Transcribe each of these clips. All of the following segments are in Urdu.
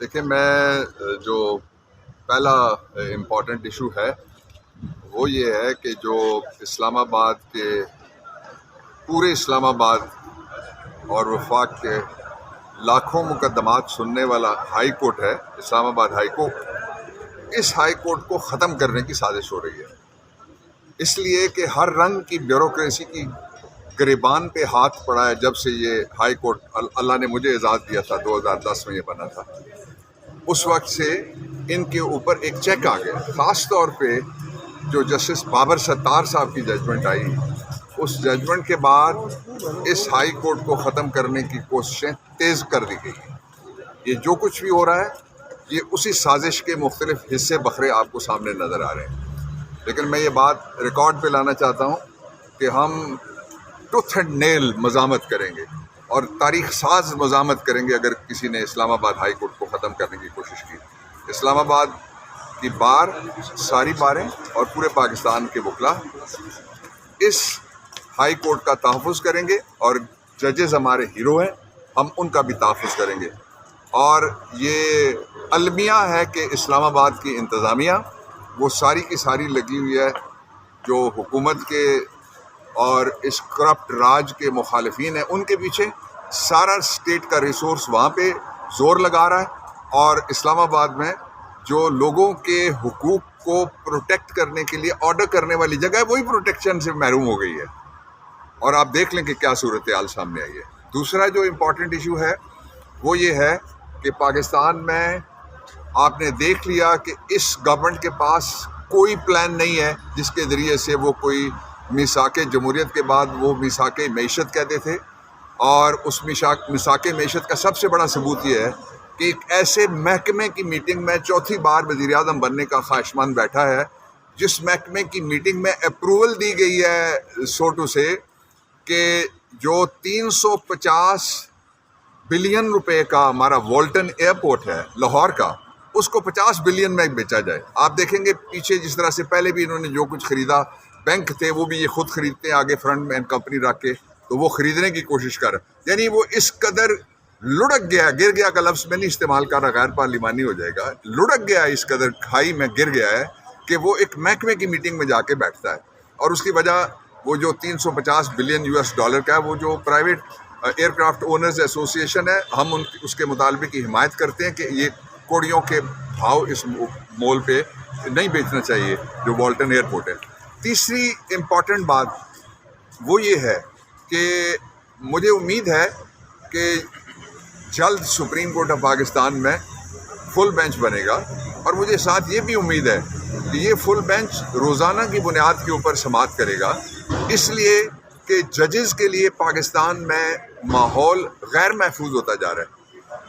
دیکھیں میں جو پہلا امپورٹنٹ ایشو ہے وہ یہ ہے کہ جو اسلام آباد کے پورے اسلام آباد اور وفاق کے لاکھوں مقدمات سننے والا ہائی کورٹ ہے، اسلام آباد ہائی کورٹ، اس ہائی کورٹ کو ختم کرنے کی سازش ہو رہی ہے، اس لیے کہ ہر رنگ کی بیوروکریسی کی گریبان پہ ہاتھ پڑا ہے۔ جب سے یہ ہائی کورٹ اللہ نے مجھے اعزاز دیا تھا، 2010 میں یہ بنا تھا، اس وقت سے ان کے اوپر ایک چیک آ گیا۔ خاص طور پہ جو جسٹس بابر ستار صاحب کی ججمنٹ آئی، اس ججمنٹ کے بعد اس ہائی کورٹ کو ختم کرنے کی کوششیں تیز کر دی گئی ہیں۔ یہ جو کچھ بھی ہو رہا ہے یہ اسی سازش کے مختلف حصے بکھرے آپ کو سامنے نظر آ رہے ہیں، لیکن میں یہ بات ریکارڈ پہ لانا چاہتا ہوں کہ ہم ٹوتھ اینڈ نیل مزاحمت کریں گے اور تاریخ ساز مزاحمت کریں گے اگر کسی نے اسلام آباد ہائی کورٹ کو ختم کرنے کی کوشش کی۔ اسلام آباد کی بار، ساری باریں اور پورے پاکستان کے وکلا اس ہائی کورٹ کا تحفظ کریں گے، اور ججز ہمارے ہیرو ہیں، ہم ان کا بھی تحفظ کریں گے۔ اور یہ المیہ ہے کہ اسلام آباد کی انتظامیہ وہ ساری کی ساری لگی ہوئی ہے جو حکومت کے اور اس کرپٹ راج کے مخالفین ہیں، ان کے پیچھے سارا اسٹیٹ کا ریسورس وہاں پہ زور لگا رہا ہے، اور اسلام آباد میں جو لوگوں کے حقوق کو پروٹیکٹ کرنے کے لیے آرڈر کرنے والی جگہ ہے وہی پروٹیکشن سے محروم ہو گئی ہے، اور آپ دیکھ لیں کہ کیا صورتحال سامنے آئی ہے۔ دوسرا جو امپورٹنٹ ایشو ہے وہ یہ ہے کہ پاکستان میں آپ نے دیکھ لیا کہ اس گورنمنٹ کے پاس کوئی پلان نہیں ہے جس کے ذریعے سے وہ کوئی میثاق جمہوریت کے بعد وہ میثاق معیشت کہتے تھے، اور اس میثاق معیشت کا سب سے بڑا ثبوت یہ ہے کہ ایک ایسے محکمے کی میٹنگ میں چوتھی بار وزیر اعظم بننے کا خواہشمند بیٹھا ہے، جس محکمے کی میٹنگ میں اپروول دی گئی ہے سوٹو سے کہ جو 350 بلین روپے کا ہمارا والٹن ایئرپورٹ ہے لاہور کا، اس کو 50 بلین میں بیچا جائے۔ آپ دیکھیں گے پیچھے جس طرح سے پہلے بھی انہوں نے جو کچھ خریدا، بینک تھے وہ بھی یہ خود خریدتے ہیں آگے فرنٹ میں کمپنی رکھ کے، تو وہ خریدنے کی کوشش کر رہے، یعنی وہ اس قدر لڑک گیا، گر گیا کا لفظ میں نہیں استعمال کر رہا، غیر پارلیمانی ہو جائے گا، لڑک گیا، اس قدر کھائی میں گر گیا ہے کہ وہ ایک محکمے کی میٹنگ میں جا کے بیٹھتا ہے، اور اس کی وجہ وہ جو 350 بلین US ڈالر کا ہے، وہ جو پرائیویٹ ایئر کرافٹ اونرز ایسوسی ایشن ہے، ہم اس کے مطالبے کی حمایت کرتے ہیں کہ یہ کوڑیوں کے بھاؤ اس مول پہ نہیں بیچنا چاہیے جو والٹن ایئرپورٹ ہے۔ تیسری امپورٹنٹ بات وہ یہ ہے کہ مجھے امید ہے کہ جلد سپریم کورٹ آف پاکستان میں فل بینچ بنے گا، اور مجھے ساتھ یہ بھی امید ہے کہ یہ فل بینچ روزانہ کی بنیاد کے اوپر سماعت کرے گا، اس لیے کہ ججز کے لیے پاکستان میں ماحول غیر محفوظ ہوتا جا رہا ہے۔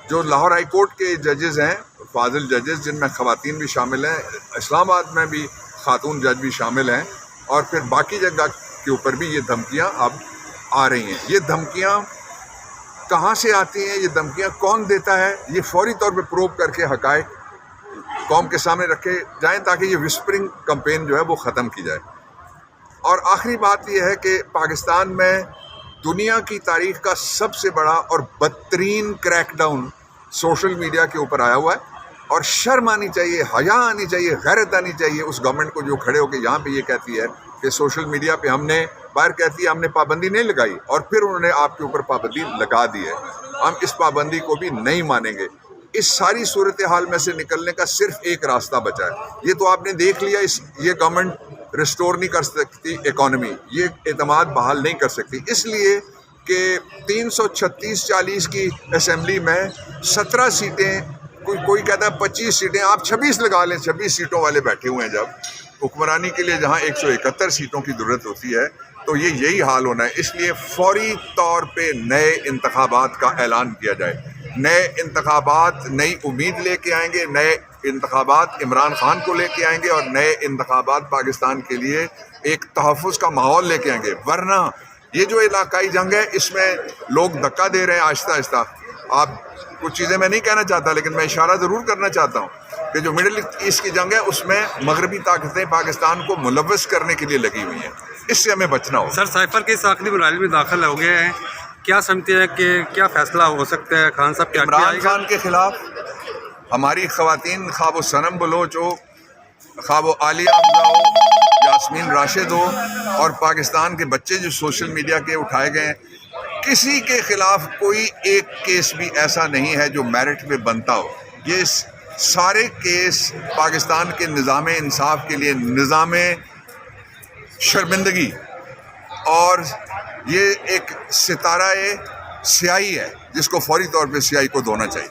جو لاہور ہائی کورٹ کے ججز ہیں، فاضل ججز، جن میں خواتین بھی شامل ہیں، اسلام آباد میں بھی خاتون جج بھی شامل ہیں، اور پھر باقی جگہ کے اوپر بھی یہ دھمکیاں اب آ رہی ہیں۔ یہ دھمکیاں کہاں سے آتی ہیں، یہ دھمکیاں کون دیتا ہے، یہ فوری طور پہ پروب کر کے حقائق قوم کے سامنے رکھے جائیں تاکہ یہ وسپرنگ کمپین جو ہے وہ ختم کی جائے۔ اور آخری بات یہ ہے کہ پاکستان میں دنیا کی تاریخ کا سب سے بڑا اور بدترین کریک ڈاؤن سوشل میڈیا کے اوپر آیا ہوا ہے، اور شرم آنی چاہیے، حیا آنی چاہیے، غیرت آنی چاہیے اس گورنمنٹ کو جو کھڑے ہو کے یہاں پہ یہ کہتی ہے کہ سوشل میڈیا پہ ہم نے باہر کہتی ہے ہم نے پابندی نہیں لگائی، اور پھر انہوں نے آپ کے اوپر پابندی لگا دی ہے۔ ہم اس پابندی کو بھی نہیں مانیں گے۔ اس ساری صورتحال میں سے نکلنے کا صرف ایک راستہ بچا ہے، یہ تو آپ نے دیکھ لیا، یہ گورنمنٹ ریسٹور نہیں کر سکتی اکانومی، یہ اعتماد بحال نہیں کر سکتی، اس لیے کہ 336-40 کی اسمبلی میں 17 سیٹیں، کوئی کہتا ہے 25 سیٹیں، آپ 26 لگا لیں، 26 سیٹوں والے بیٹھے ہوئے ہیں جب حکمرانی کے لیے، جہاں 171 سیٹوں کی ضرورت ہوتی ہے، تو یہی حال ہونا ہے۔ اس لیے فوری طور پہ نئے انتخابات کا اعلان کیا جائے، نئے انتخابات نئی امید لے کے آئیں گے، نئے انتخابات عمران خان کو لے کے آئیں گے، اور نئے انتخابات پاکستان کے لیے ایک تحفظ کا ماحول لے کے آئیں گے۔ ورنہ یہ جو علاقائی جنگ ہے اس میں لوگ دھکا دے رہے ہیں آہستہ آہستہ۔ آپ کچھ چیزیں میں نہیں کہنا چاہتا، لیکن میں اشارہ ضرور کرنا چاہتا ہوں کہ جو مڈل ایسٹ کی جنگ ہے اس میں مغربی طاقتیں پاکستان کو ملوث کرنے کے لیے لگی ہوئی ہیں، اس سے ہمیں بچنا ہوگا۔ سر، سائفر کے اس آخری مراحل میں داخل ہو گئے ہیں، کیا سمجھتے ہیں کہ کیا فیصلہ ہو سکتا ہے؟ خان صاحب کیا عمران خان کے خلاف ہماری خواتین خواب و صنم بلوچ ہو، خواب و عالیہ افضا ہو، یاسمین راشد ہو، اور پاکستان کے بچے جو سوشل میڈیا کے اٹھائے گئے ہیں، کسی کے خلاف کوئی ایک کیس بھی ایسا نہیں ہے جو میرٹ پہ بنتا ہو. یہ سارے کیس پاکستان کے نظام انصاف کے لیے نظام شرمندگی اور یہ ایک ستارہ سیاہی ہے جس کو فوری طور پہ سیاہی کو دھونا چاہیے.